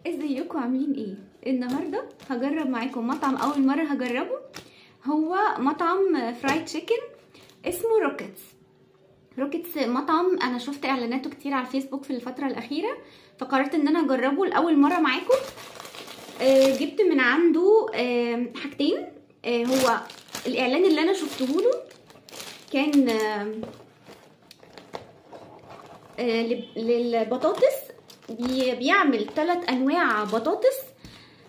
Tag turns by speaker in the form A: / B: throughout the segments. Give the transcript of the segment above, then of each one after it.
A: ازيكم عاملين ايه؟ النهارده هجرب معاكم مطعم اول مره هجربه. هو مطعم فرايد تشيكن اسمه روكيتس. مطعم انا شفت اعلاناته كتير على الفيسبوك في الفتره الاخيره، فقررت ان انا اجربه لاول مره معاكم. جبت من عنده حاجتين. هو الاعلان اللي انا شفته له كان للبطاطس، بيعمل 3 انواع بطاطس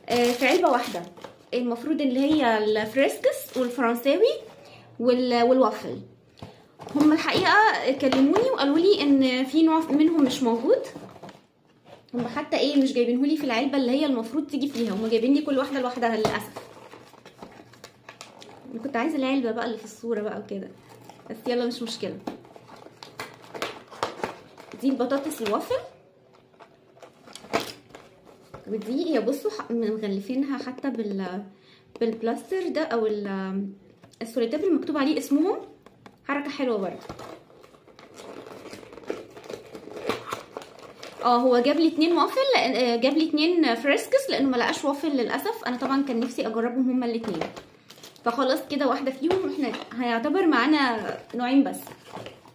A: في علبه واحده. المفروض اللي هي الفريسكس والفرنساوي والوافل. هم الحقيقه كلموني وقالوا لي ان في نوع منهم مش موجود. هم حتى مش جايبينهولي في العلبه اللي هي المفروض تيجي فيها، هم جايبين لي كل واحده لوحدها للاسف. انا كنت عايزه العلبه بقى اللي في الصوره بقى وكده، بس يلا مش مشكله. دي البطاطس الوافل، ودي هي بصوا مغلفينها حتى بالبلاستر ده او السوليتيب اللي مكتوب عليه اسمهم. حركه حلوه برضه. هو جاب لي 2 وافل، جاب لي 2 فريسكس لانه ما لقاش وافل للاسف. انا طبعا كان نفسي اجربهم هما الاثنين، فخلاص كده واحده فيهم. احنا هيعتبر معانا نوعين بس.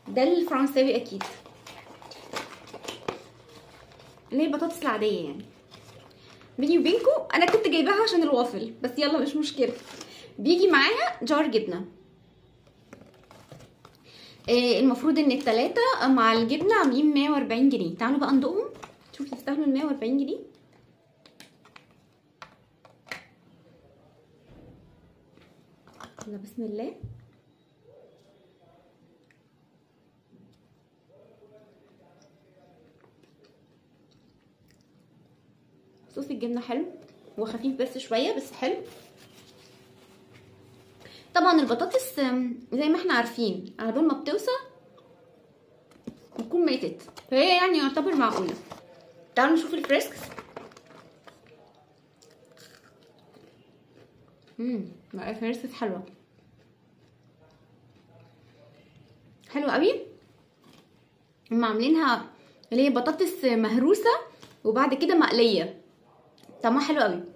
A: ده الفرنساوي اكيد، اللي هي البطاطس العاديه يعني. بيني وبينكم انا كنت جايباها عشان الوافل، بس يلا مش مشكله. بيجي معاها جار جبنه. المفروض ان التلاتة مع الجبنه عاملين 140 جنيه. تعالوا بقى ندوقهم شوف يستاهلوا ال 140 جنيه. يلا بسم الله. صوص الجبنه حلو وخفيف بس شويه، بس حلو. طبعا البطاطس زي ما احنا عارفين على بال ما بتوسع بتكون ماتت، فهي يعني يعتبر معقوله. تعالوا نشوف الفريسكس. بقى الفريسكس حلوه قوي. هم عاملينها اللي هي بطاطس مهروسه وبعد كده مقليه، طعمها حلو قوي.